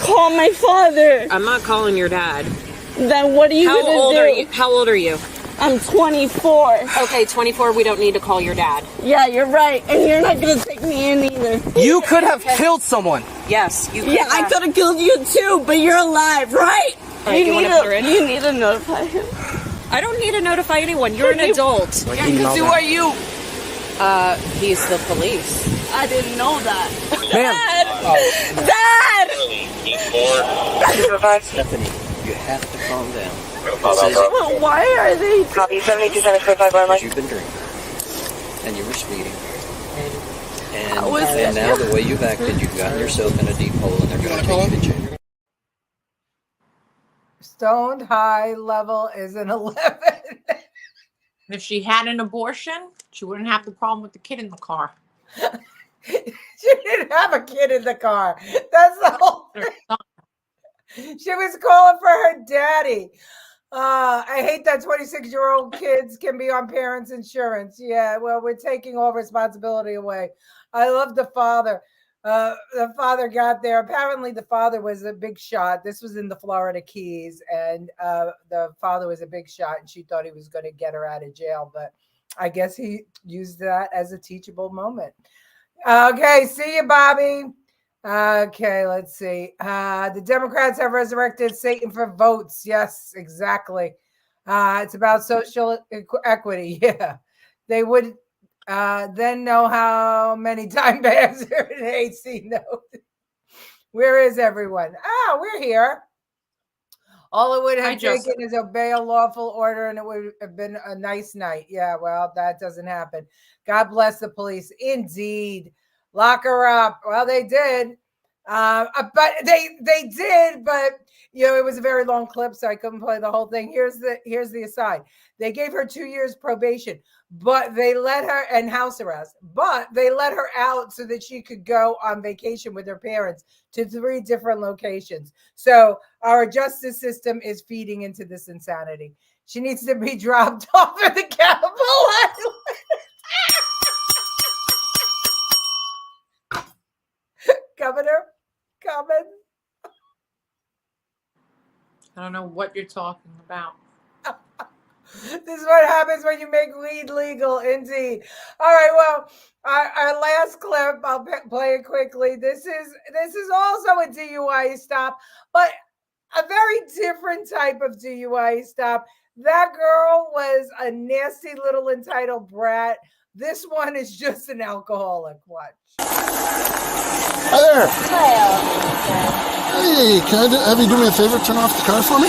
Call my father. I'm not calling your dad. Then what are you gonna do? How old are you? I'm 24. Okay, 24. We don't need to call your dad. Yeah, you're right. And you're not gonna take me in either. You could have killed someone. Yes, you could Yeah, I could have killed you too, but you're alive, right? You need to notify him. I don't need to notify anyone. You're an adult. Yeah, because who are you? He's the police. I didn't know that. Ma'am. Dad! Stephanie, you have to calm down. Well, why are they... Copy 7275 You've been drinking. And you were speeding. And now the way you've acted, you've gotten yourself in a deep hole and they're going to take you to jail. Stoned high level is an 11. If she had an abortion, she wouldn't have the problem with the kid in the car. She didn't have a kid in the car. That's the whole thing. She was calling for her daddy. I hate that 26-year-old kids can be on parents' insurance. Yeah, well, we're taking all responsibility away. I love the father. The father got there. Apparently, the father was a big shot. This was in the Florida Keys, and the father was a big shot, and she thought he was going to get her out of jail. But I guess he used that as a teachable moment. Okay, see you, Bobby. Okay, let's see. The Democrats have resurrected Satan for votes. Yes, exactly. It's about social equity. Yeah, they would. Then know how many time bags are in AC note. Where is everyone? Ah, we're here. All it would have taken is obey a lawful order, and it would have been a nice night. Yeah, well, that doesn't happen. God bless the police. Indeed. Lock her up. Well, they did. But they did, but it was a very long clip, so I couldn't play the whole thing. Here's the aside. They gave her 2 years probation, but they let her and house arrest, but they let her out so that she could go on vacation with her parents to 3 different locations. So our justice system is feeding into this insanity. She needs to be dropped off at the Capitol Island. Governor, comment. I don't know what you're talking about. This is what happens when you make weed legal, indeed. All right, well, our last clip, I'll play it quickly. This is also a DUI stop, but a very different type of DUI stop. That girl was a nasty little entitled brat. This one is just an alcoholic. Watch. Hi there. Hey, can I have you do me a favor? Turn off the car for me?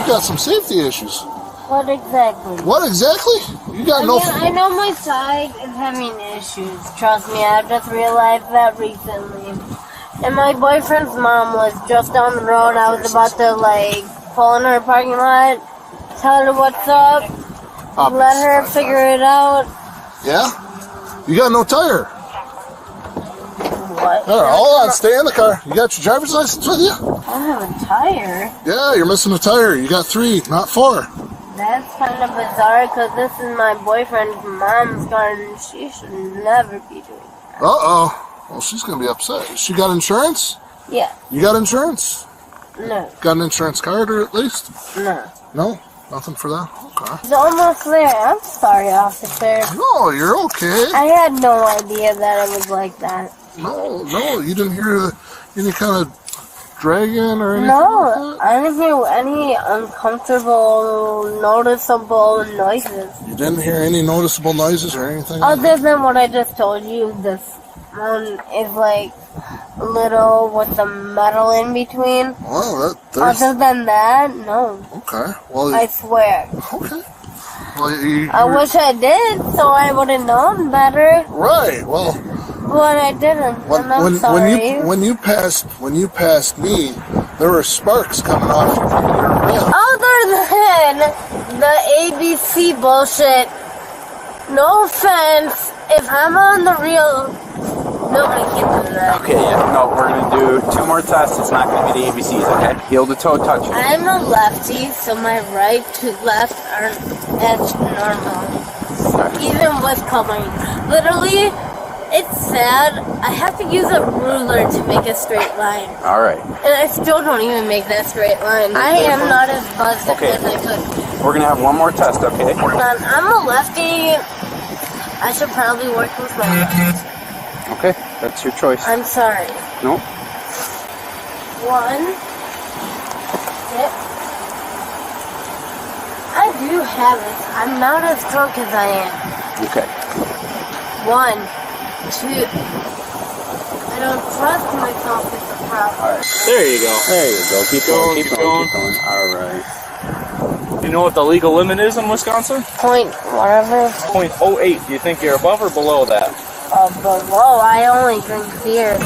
You got some safety issues. What exactly? What exactly? You got I know my side is having issues. Trust me, I've just realized that recently. And my boyfriend's mom was just down the road. I was about to pull in her parking lot, tell her what's up, let her figure it out. Yeah? You got no tire. What? All right, hold on, stay in the car. You got your driver's license with you? I have a tire. Yeah, you're missing a tire. You got 3, not 4. That's kind of bizarre because this is my boyfriend's mom's car and she should never be doing that. Uh-oh. Well, she's going to be upset. She got insurance? Yeah. You got insurance? No. Got an insurance card or at least? No. No? Nothing for that? Okay. It's almost there. I'm sorry, officer. No, you're okay. I had no idea that it was like that. No, you didn't hear any kind of dragging or anything? No, I didn't hear any uncomfortable, noticeable noises. You didn't hear any noticeable noises or anything? Other than what I just told you, this one is little with the metal in between. Well, Other than that, no. Okay. Well, I swear. Okay. Well, I wish I did, so I would have known better. Right. Well. But I didn't. And I'm sorry. When you passed me, there were sparks coming off your rim. Other than the ABC bullshit, no offense, if I'm on the real, nobody can do that. Okay, yeah, no, we're gonna do 2 more tests. It's not gonna be the ABCs, okay? Heel to toe touch. I'm a lefty, so my right to left are edge normal. Even with coloring. Literally, it's sad. I have to use a ruler to make a straight line. Alright. And I still don't even make that straight line. I am not as buzzed as I could. We're gonna have 1 more test, okay? I'm a lefty. I should probably work with my left. Okay, that's your choice. I'm sorry. Nope. 1. Yep. I do have it. I'm not as drunk as I am. Okay. 1, 2. I don't trust myself with the problem. Alright. There you go. There you go. Keep going, keep going. Alright. You know what the legal limit is in Wisconsin? Point whatever. 0.08. Do you think you're above or below that? Below. I only drink beer.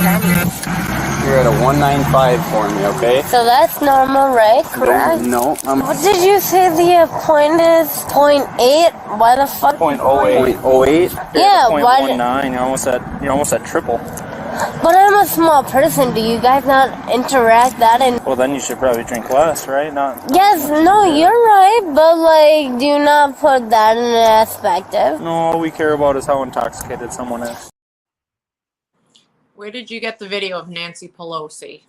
You're at a 195 for me, okay? So that's normal, right? Correct? No. What did you say the point is? 0.8? Why the fuck? 0.08. 0.08? Yeah, why? 0.19. You're almost at triple. But I'm a small person. Do you guys not interact that in? Well, then you should probably drink less, right? Yes, no, you're right. But do not put that in perspective. No, all we care about is how intoxicated someone is. Where did you get the video of Nancy Pelosi?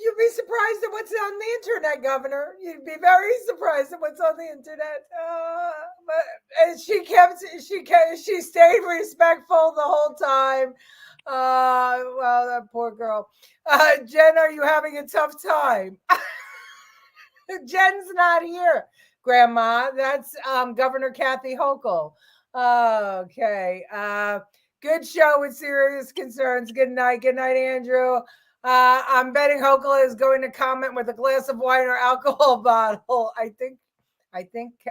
You'd be surprised at at what's on the internet, Governor. You'd be very surprised at what's on the internet. And she stayed respectful the whole time. Well, that poor girl. Jen, are you having a tough time? Jen's not here, Grandma. That's Governor Kathy Hochul. Okay. Good show with serious concerns. Good night. Good night, Andrew. I'm betting Hochul is going to comment with a glass of wine or alcohol bottle. I think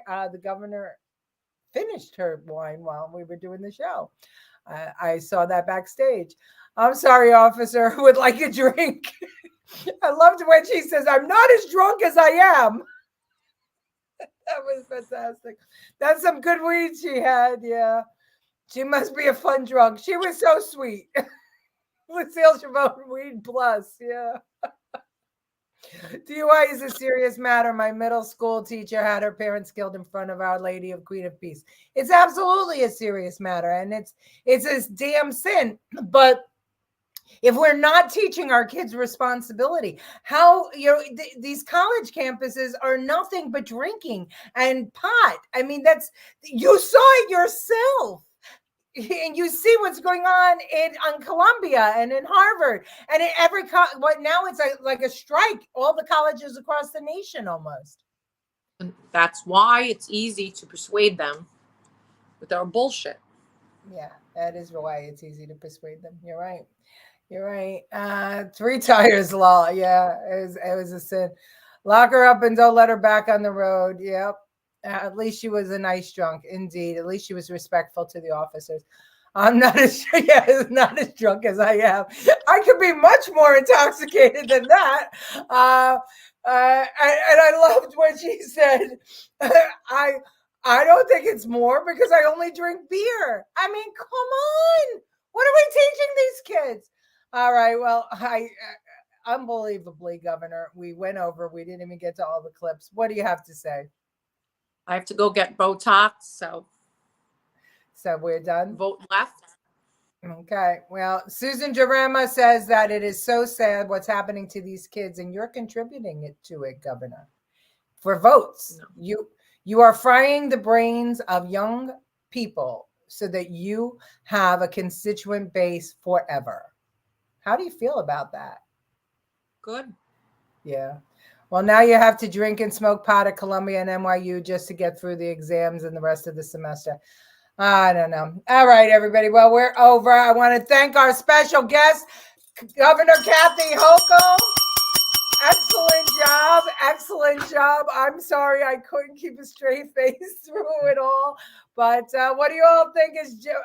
the governor finished her wine while we were doing the show. I saw that backstage. I'm sorry, officer. Would like a drink. I loved when she says, "I'm not as drunk as I am." That was fantastic. That's some good weed she had. Yeah. She must be a fun drunk. She was so sweet. Lucille Chabot, weed plus. Yeah. DUI is a serious matter. My middle school teacher had her parents killed in front of Our Lady of Queen of Peace. It's absolutely a serious matter, and it's a damn sin. But if we're not teaching our kids responsibility, how these college campuses are nothing but drinking and pot. I mean, you saw it yourself. And you see what's going on on Columbia and in Harvard and in every now it's like a strike. All the colleges across the nation almost. And that's why it's easy to persuade them with our bullshit. Yeah, that is why it's easy to persuade them. You're right. You're right. 3 tires law. Yeah, it was a sin. Lock her up and don't let her back on the road. Yep. At least she was a nice drunk. Indeed. At least she was respectful to the officers. I'm not as not as drunk as I am. I could be much more intoxicated than that. And I loved what she said. I don't think it's more because I only drink beer. I mean, come on. What are we teaching these kids? All right. Well, unbelievably, Governor, we went over. We didn't even get to all the clips. What do you have to say? I have to go get Botox, so we're done. Vote left. Okay. Well, Susan Jarema says that it is so sad what's happening to these kids, and you're contributing to it, Governor, for votes. No. You are frying the brains of young people so that you have a constituent base forever. How do you feel about that? Good. Yeah. Well, now you have to drink and smoke pot at Columbia and NYU just to get through the exams and the rest of the semester. I don't know. All right, everybody. Well, we're over. I want to thank our special guest, Governor Kathy Hochul. Excellent job. Excellent job. I'm sorry I couldn't keep a straight face through it all. But what do you all think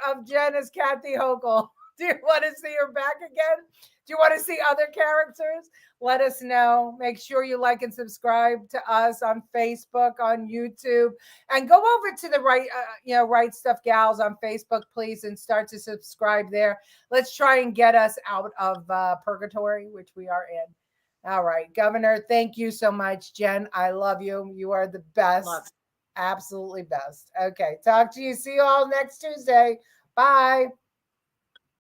of Jen as Kathy Hochul? Do you want to see her back again? Do you want to see other characters? Let us know. Make sure you like and subscribe to us on Facebook, on YouTube, and go over to the Right Stuff Gals on Facebook, please, and start to subscribe there. Let's try and get us out of purgatory, which we are in. All right, Governor, thank you so much. Jen, I love you. You are the best. Absolutely best. Okay, talk to you. See you all next Tuesday. Bye.